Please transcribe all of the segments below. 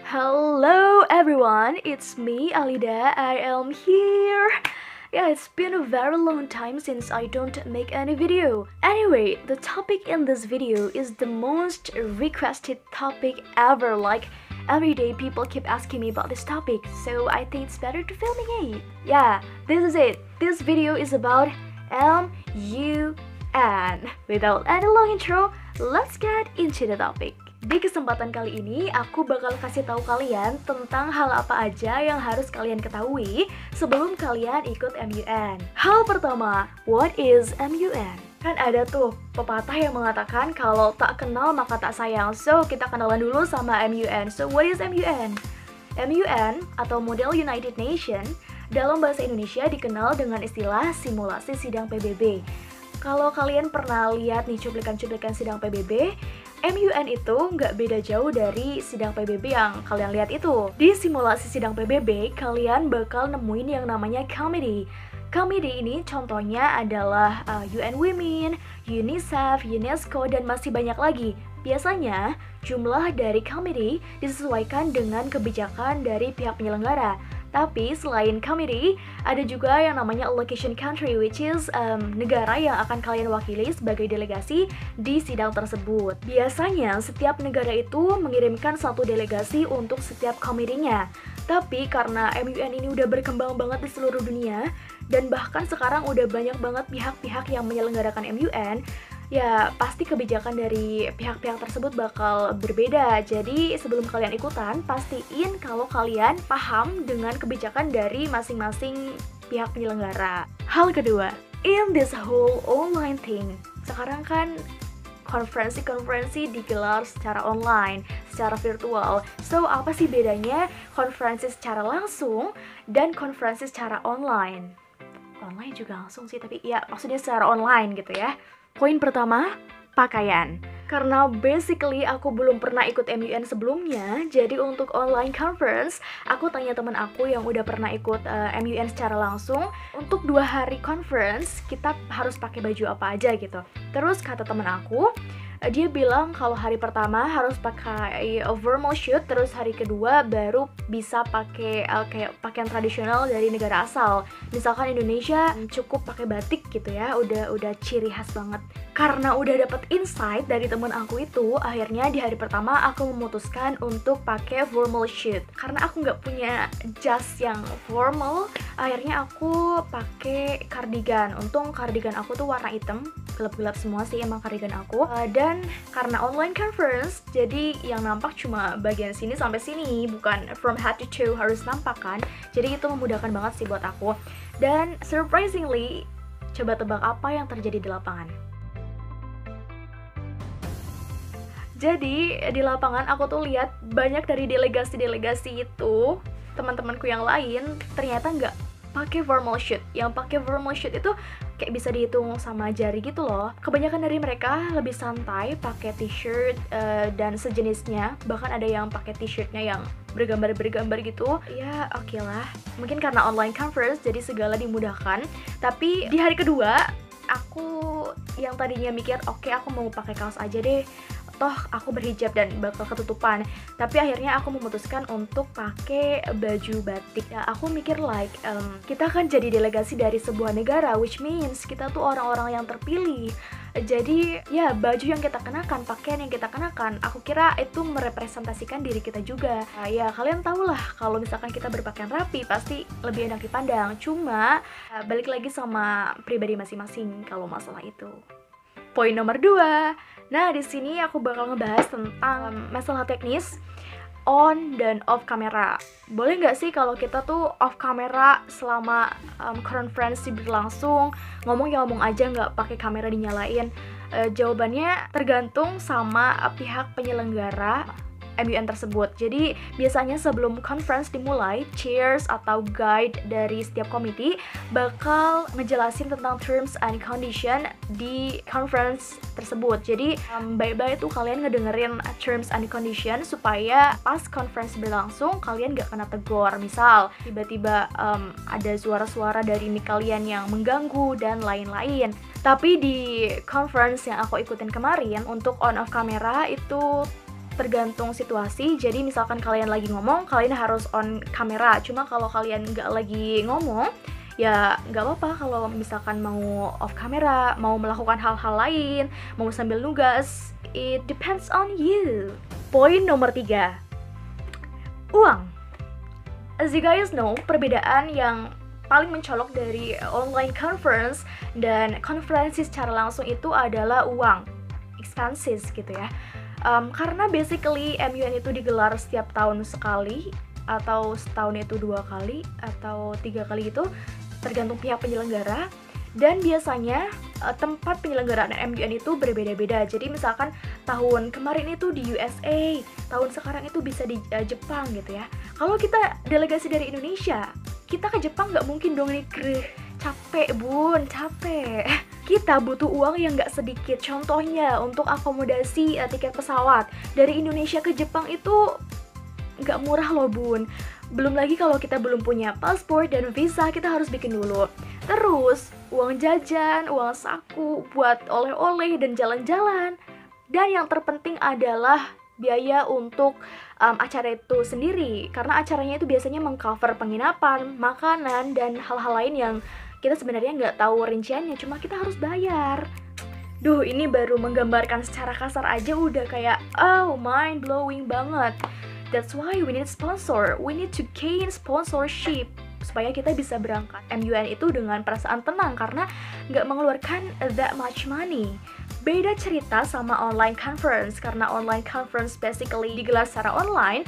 Hello everyone, it's me Alida. I am here. Yeah, it's been a very long time since I don't make any video. Anyway, the topic in this video is the most requested topic ever. Like every day people keep asking me about this topic, so I think it's better to filming it. Yeah, this is it. This video is about MUN. Without any long intro, let's get into the topic. Di kesempatan kali ini, aku bakal kasih tahu kalian tentang hal apa aja yang harus kalian ketahui sebelum kalian ikut MUN. Hal pertama, what is MUN? Kan ada tuh pepatah yang mengatakan kalau tak kenal maka tak sayang. So, kita kenalan dulu sama MUN. So, what is MUN? MUN atau Model United Nations dalam bahasa Indonesia dikenal dengan istilah simulasi sidang PBB. Kalau kalian pernah lihat nih cuplikan-cuplikan sidang PBB, MUN itu nggak beda jauh dari sidang PBB yang kalian lihat itu. Di simulasi sidang PBB, kalian bakal nemuin yang namanya committee. Committee ini contohnya adalah UN Women, UNICEF, UNESCO, dan masih banyak lagi. Biasanya, jumlah dari committee disesuaikan dengan kebijakan dari pihak penyelenggara. Tapi selain committee, ada juga yang namanya allocation country, which is negara yang akan kalian wakili sebagai delegasi di sidang tersebut. Biasanya setiap negara itu mengirimkan satu delegasi untuk setiap committee-nya. Tapi karena MUN ini udah berkembang banget di seluruh dunia, dan bahkan sekarang udah banyak banget pihak-pihak yang menyelenggarakan MUN, ya pasti kebijakan dari pihak-pihak tersebut bakal berbeda. Jadi sebelum kalian ikutan, pastiin kalau kalian paham dengan kebijakan dari masing-masing pihak penyelenggara. Hal kedua, in this whole online thing, sekarang kan konferensi-konferensi digelar secara online, secara virtual. So, apa sih bedanya konferensi secara langsung dan konferensi secara online? Online juga langsung sih, tapi ya maksudnya secara online gitu ya. Poin pertama, pakaian. Karena basically aku belum pernah ikut MUN sebelumnya, jadi untuk online conference, aku tanya teman aku yang udah pernah ikut MUN secara langsung, untuk 2 hari conference, kita harus pakai baju apa aja gitu. Terus kata teman aku, dia bilang kalau hari pertama harus pakai formal suit, terus hari kedua baru bisa pakai kayak pakaian tradisional dari negara asal. Misalkan Indonesia cukup pakai batik gitu ya, udah ciri khas banget. Karena udah dapet insight dari temen aku itu, akhirnya di hari pertama aku memutuskan untuk pakai formal suit. Karena aku nggak punya jas yang formal, akhirnya aku pakai cardigan. Untung cardigan aku tuh warna hitam, gelap-gelap semua sih emang cardigan aku. Dan karena online conference, jadi yang nampak cuma bagian sini sampai sini, bukan from head to toe harus nampak kan. Jadi itu memudahkan banget sih buat aku. Dan surprisingly, coba tebak apa yang terjadi di lapangan? Jadi di lapangan aku tuh lihat banyak dari delegasi-delegasi itu, teman-temanku yang lain ternyata nggak pakai formal suit. Yang pakai formal suit itu kayak bisa dihitung sama jari gitu loh. Kebanyakan dari mereka lebih santai, pakai t-shirt dan sejenisnya. Bahkan ada yang pakai t-shirtnya yang bergambar-bergambar gitu. Ya oke lah. Mungkin karena online conference jadi segala dimudahkan. Tapi di hari kedua aku yang tadinya mikir oke, aku mau pakai kaos aja deh, toh aku berhijab dan bakal ketutupan, tapi akhirnya aku memutuskan untuk pakai baju batik. Ya, aku mikir like kita kan jadi delegasi dari sebuah negara, which means kita tuh orang-orang yang terpilih. Jadi ya baju yang kita kenakan, pakaian yang kita kenakan, aku kira itu merepresentasikan diri kita juga. Ya kalian tau lah kalau misalkan kita berpakaian rapi pasti lebih enak dipandang. Cuma balik lagi sama pribadi masing-masing kalau masalah itu. Poin nomor 2. Nah, di sini aku bakal ngebahas tentang masalah teknis on dan off kamera. Boleh nggak sih kalau kita tuh off kamera selama konferensi berlangsung, ngomong ya ngomong aja, nggak pakai kamera dinyalain? Jawabannya tergantung sama pihak penyelenggara MUN tersebut. Jadi biasanya sebelum conference dimulai, chairs atau guide dari setiap komite bakal ngejelasin tentang terms and condition di conference tersebut. Jadi baik-baik tuh kalian ngedengerin terms and condition supaya pas conference berlangsung kalian gak kena tegur. Misal tiba-tiba ada suara-suara dari mic kalian yang mengganggu dan lain-lain. Tapi di conference yang aku ikutin kemarin untuk on off kamera itu tergantung situasi. Jadi misalkan kalian lagi ngomong, kalian harus on kamera. Cuma kalau kalian nggak lagi ngomong, ya nggak apa-apa kalau misalkan mau off kamera, mau melakukan hal-hal lain, mau sambil nugas. It depends on you. Poin nomor 3, uang. As you guys know, perbedaan yang paling mencolok dari online conference dan konferensi secara langsung itu adalah uang, expenses gitu ya. Karena basically MUN itu digelar setiap tahun sekali, atau setahun itu 2 kali atau 3 kali gitu, tergantung pihak penyelenggara. Dan biasanya tempat penyelenggaraan MUN itu berbeda-beda. Jadi misalkan tahun kemarin itu di USA, tahun sekarang itu bisa di Jepang gitu ya. Kalau kita delegasi dari Indonesia, kita ke Jepang nggak mungkin dong nih, capek bun, capek. Kita butuh uang yang nggak sedikit. Contohnya untuk akomodasi tiket pesawat dari Indonesia ke Jepang itu nggak murah loh bun. Belum lagi kalau kita belum punya paspor dan visa, kita harus bikin dulu. Terus uang jajan, uang saku buat oleh-oleh dan jalan-jalan. Dan yang terpenting adalah biaya untuk acara itu sendiri, karena acaranya itu biasanya mengcover penginapan, makanan, dan hal-hal lain yang kita sebenarnya nggak tahu rinciannya, cuma kita harus bayar. Duh, ini baru menggambarkan secara kasar aja udah kayak mind blowing banget. That's why we need sponsor. We need to gain sponsorship supaya kita bisa berangkat MUN itu dengan perasaan tenang karena nggak mengeluarkan that much money. Beda cerita sama online conference, karena online conference basically digelar secara online.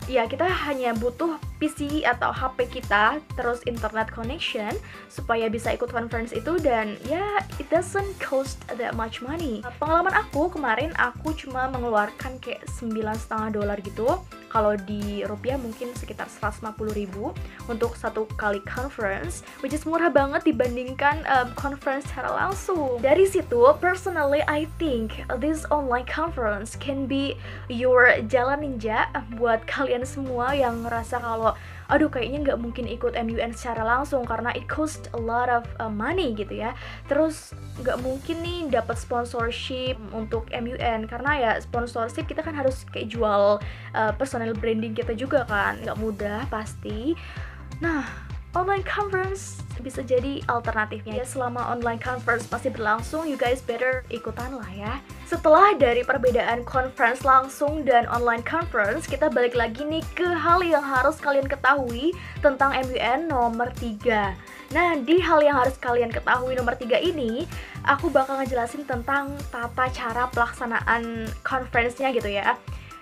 Ya, kita hanya butuh PC atau HP kita, terus internet connection supaya bisa ikut conference itu, dan ya, it doesn't cost that much money. Pengalaman aku kemarin, aku cuma mengeluarkan kayak $9,5 gitu. Kalau di rupiah mungkin sekitar 150.000 untuk satu kali conference, which is murah banget dibandingkan conference secara langsung. Dari situ, personally I think this online conference can be your jalan ninja buat kalian semua yang ngerasa kalau aduh kayaknya nggak mungkin ikut MUN secara langsung karena it cost a lot of money gitu ya. Terus nggak mungkin nih dapat sponsorship untuk MUN karena ya sponsorship kita kan harus kayak jual personal branding kita juga kan, nggak mudah pasti. Nah, online conference bisa jadi alternatifnya ya. Selama online conference masih berlangsung, you guys better ikutan lah ya. Setelah dari perbedaan conference langsung dan online conference, kita balik lagi nih ke hal yang harus kalian ketahui tentang MUN nomor 3. Nah, di hal yang harus kalian ketahui nomor 3 ini, aku bakal ngejelasin tentang tata cara pelaksanaan conference-nya gitu ya.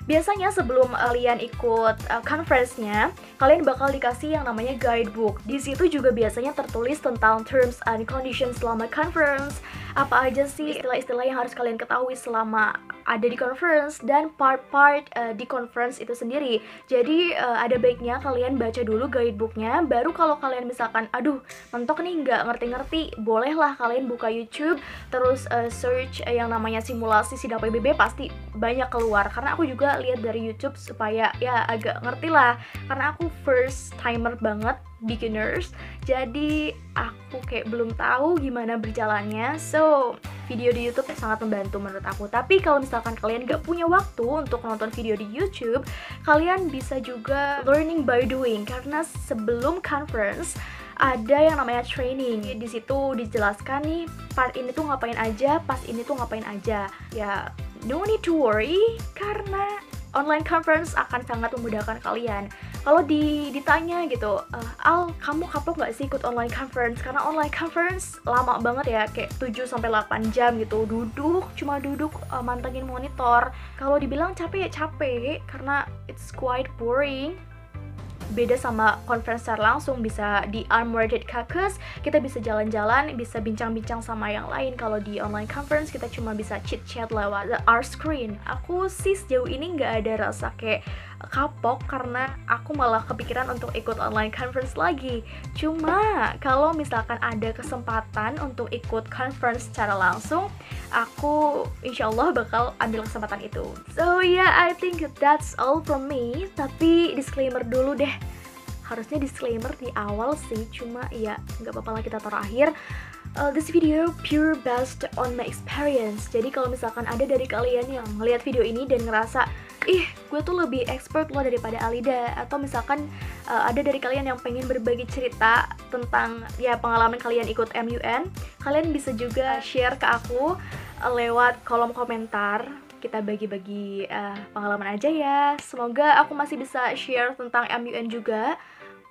Biasanya sebelum kalian ikut conference-nya, kalian bakal dikasih yang namanya guidebook. Di situ juga biasanya tertulis tentang terms and conditions selama conference, apa aja sih istilah-istilah yang harus kalian ketahui selama ada di conference, dan part-part di conference itu sendiri. Jadi ada baiknya kalian baca dulu guidebooknya, baru kalau kalian misalkan, aduh mentok nih nggak ngerti-ngerti, bolehlah kalian buka YouTube, terus search yang namanya simulasi sidang PBB, pasti banyak keluar. Karena aku juga lihat dari YouTube supaya ya agak ngerti lah, karena aku first timer banget, beginners, jadi aku kayak belum tahu gimana berjalannya. So video di YouTube sangat membantu menurut aku. Tapi kalau misalkan kalian gak punya waktu untuk nonton video di YouTube, kalian bisa juga learning by doing, karena sebelum conference ada yang namanya training. Di situ dijelaskan nih part ini tuh ngapain aja, pas ini tuh ngapain aja. Ya, no need to worry karena online conference akan sangat memudahkan kalian. Kalau ditanya gitu, Al, kamu kapok nggak sih ikut online conference? Karena online conference lama banget ya, kayak 7-8 jam gitu, cuma duduk mantengin monitor. Kalau dibilang capek ya capek, karena it's quite boring. Beda sama conference secara langsung, bisa di unmuted caucus, kita bisa jalan-jalan, bisa bincang-bincang sama yang lain. Kalau di online conference kita cuma bisa chit-chat lewat our screen. Aku sih sejauh ini nggak ada rasa kayak kapok karena aku malah kepikiran untuk ikut online conference lagi. Cuma kalau misalkan ada kesempatan untuk ikut conference secara langsung, aku insyaallah bakal ambil kesempatan itu. So yeah, I think that's all from me. Tapi disclaimer dulu deh, harusnya disclaimer di awal sih, cuma ya nggak apa-apa lah kita taruh akhir. This video pure based on my experience. Jadi kalau misalkan ada dari kalian yang ngeliat video ini dan ngerasa, ih gue tuh lebih expert loh daripada Alida, atau misalkan ada dari kalian yang pengen berbagi cerita tentang ya pengalaman kalian ikut MUN, kalian bisa juga share ke aku lewat kolom komentar. Kita bagi-bagi pengalaman aja ya. Semoga aku masih bisa share tentang MUN juga.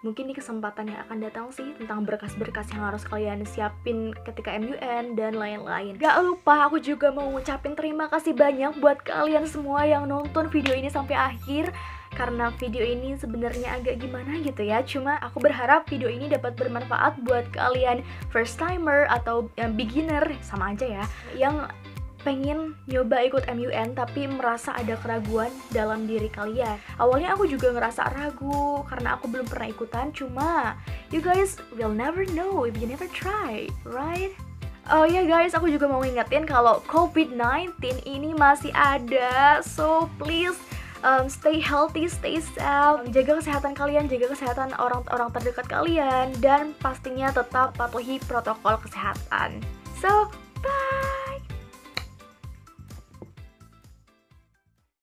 Mungkin di kesempatan yang akan datang sih, tentang berkas-berkas yang harus kalian siapin ketika MUN dan lain-lain. Gak lupa aku juga mau ngucapin terima kasih banyak buat kalian semua yang nonton video ini sampai akhir. Karena video ini sebenarnya agak gimana gitu ya, cuma aku berharap video ini dapat bermanfaat buat kalian first timer atau beginner, sama aja ya, yang pengen nyoba ikut MUN tapi merasa ada keraguan dalam diri kalian. Awalnya aku juga ngerasa ragu karena aku belum pernah ikutan, cuma you guys will never know if you never try, right? Oh ya guys, aku juga mau ngingetin kalau COVID-19 ini masih ada, so please stay healthy, stay safe, jaga kesehatan kalian, jaga kesehatan orang-orang terdekat kalian, dan pastinya tetap patuhi protokol kesehatan. So,